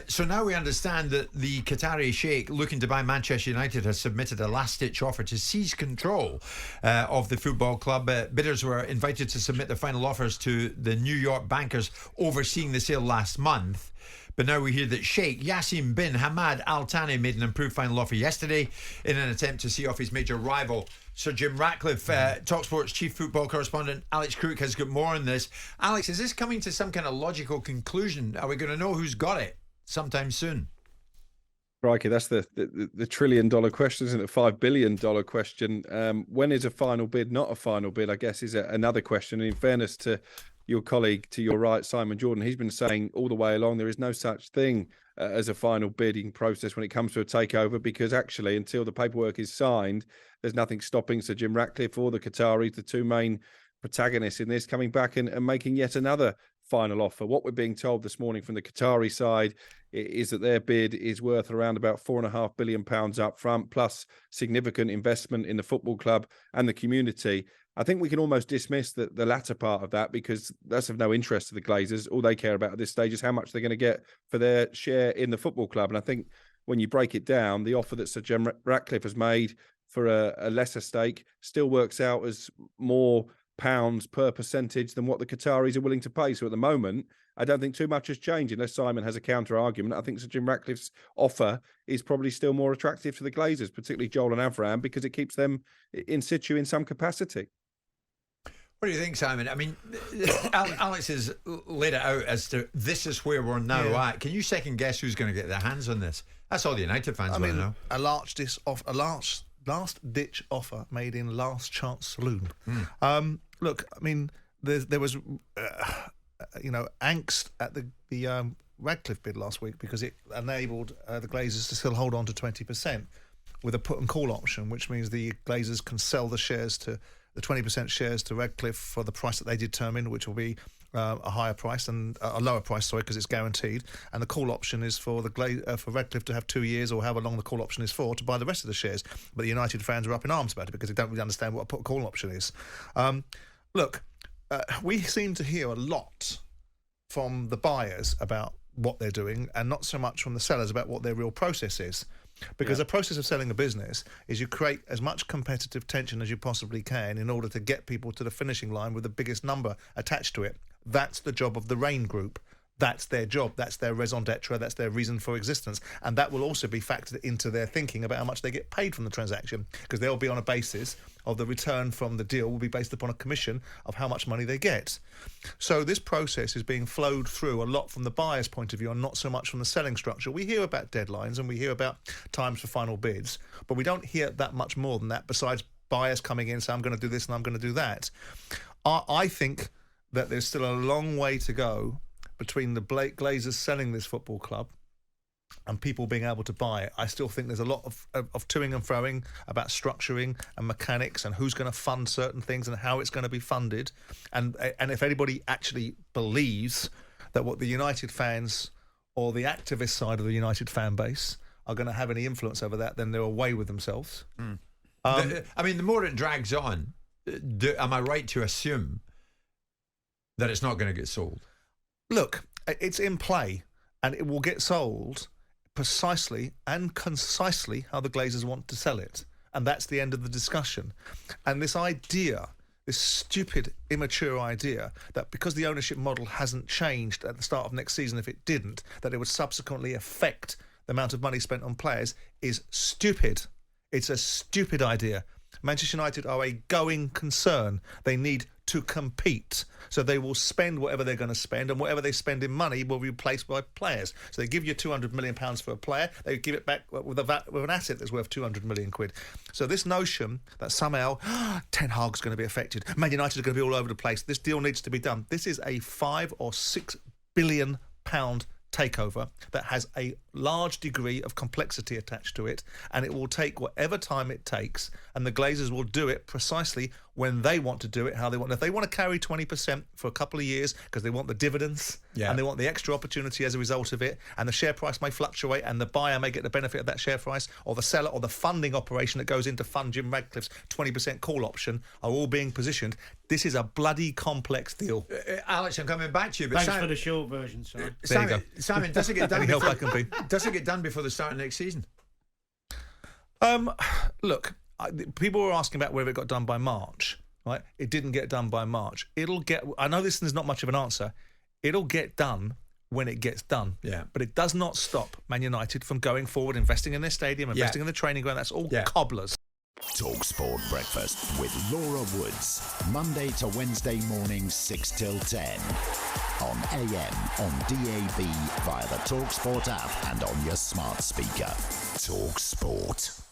So now we understand that the Qatari sheikh looking to buy Manchester United has submitted a last-ditch offer to seize control of the football club. Bidders were invited to submit their final offers to the New York bankers overseeing the sale last month. But now we hear that Sheikh Yassin bin Hamad Al Thani made an improved final offer yesterday in an attempt to see off his major rival, Sir Jim Ratcliffe. talkSPORT's chief football correspondent Alex Crook has got more on this. Alex, is this coming to some kind of logical conclusion? Are we going to know who's got it sometime soon? Crikey, that's the $1 trillion question, isn't it? $5 billion question. When is a final bid not a final bid, I guess, is another question. And in fairness to your colleague to your right, Simon Jordan, he's been saying all the way along there is no such thing as a final bidding process when it comes to a takeover, because actually until the paperwork is signed, there's nothing stopping Sir Jim Ratcliffe or the Qataris, the two main protagonists in this, coming back and making yet another final offer. What we're being told this morning from the Qatari side is that their bid is worth around about £4.5 billion up front, plus significant investment in the football club and the community. I think we can almost dismiss the latter part of that, because that's of no interest to the Glazers. All they care about at this stage is how much they're going to get for their share in the football club. And I think when you break it down, the offer that Sir Jim Ratcliffe has made for a lesser stake still works out as more pounds per percentage than what the Qataris are willing to pay. So at the moment, I don't think too much has changed, unless Simon has a counter argument. I think Sir Jim Ratcliffe's offer is probably still more attractive to the Glazers, particularly Joel and Avram, because it keeps them in situ in some capacity. What do you think, Simon? I mean, Alex has laid it out as to this is where we're now at. Can you second guess who's going to get their hands on this? That's all the United fans want to know. A last-ditch offer made in Last Chance Saloon. Look, I mean, there was, angst at the Radcliffe bid last week, because it enabled the Glazers to still hold on to 20% with a put and call option, which means the Glazers can sell the 20% shares to Radcliffe for the price that they determine, which will be a higher price and a lower price, because it's guaranteed. And the call option is for for Radcliffe to have 2 years, or however long the call option is for, to buy the rest of the shares. But the United fans are up in arms about it, because they don't really understand what a put call option is. We seem to hear a lot from the buyers about what they're doing, and not so much from the sellers about what their real process is. Because the process of selling a business is you create as much competitive tension as you possibly can in order to get people to the finishing line with the biggest number attached to it. That's the job of the Rain Group. That's their job. That's their raison d'etre. That's their reason for existence. And that will also be factored into their thinking about how much they get paid from the transaction, because they'll be on a basis of the return from the deal will be based upon a commission of how much money they get. So this process is being flowed through a lot from the buyer's point of view, and not so much from the selling structure. We hear about deadlines and we hear about times for final bids, but we don't hear that much more than that, besides buyers coming in and saying, I'm going to do this and I'm going to do that. I think that there's still a long way to go between the Glazers selling this football club and people being able to buy it. I still think there's a lot of toing and froing about structuring and mechanics and who's going to fund certain things and how it's going to be funded. And if anybody actually believes that what the United fans or the activist side of the United fan base are going to have any influence over that, then they're away with themselves. The more it drags on, am I right to assume that it's not going to get sold? Look, it's in play, and it will get sold precisely and concisely how the Glazers want to sell it. And that's the end of the discussion. And this idea, this stupid, immature idea that because the ownership model hasn't changed at the start of next season, if it didn't, that it would subsequently affect the amount of money spent on players, is stupid. It's a stupid idea. Manchester United are a going concern. They need to compete. So they will spend whatever they're going to spend, and whatever they spend in money will be replaced by players. So they give you £200 million for a player, they give it back with an asset that's worth £200 million. So this notion that somehow Ten Hag's going to be affected, Man United are going to be all over the place, this deal needs to be done. This is a £5 or £6 billion takeover that has a large degree of complexity attached to it, and it will take whatever time it takes, and the Glazers will do it precisely when they want to do it, how they want. If they want to carry 20% for a couple of years because they want the dividends and they want the extra opportunity as a result of it, and the share price may fluctuate and the buyer may get the benefit of that share price, or the seller or the funding operation that goes into fund Jim Radcliffe's 20% call option are all being positioned. This is a bloody complex deal. Alex, I'm coming back to you. But Thanks for the short version, sorry. Simon, does it get done? Any help I can be? Does it get done before the start of next season? Look, people were asking about whether it got done by March. Right? It didn't get done by March. It'll get. I know this is not much of an answer. It'll get done when it gets done. Yeah. But it does not stop Man United from going forward, investing in their stadium, investing in the training ground. That's all cobblers. talkSPORT Breakfast with Laura Woods. Monday to Wednesday mornings 6 till 10. On AM, on DAB, via the talkSPORT app and on your smart speaker. talkSPORT.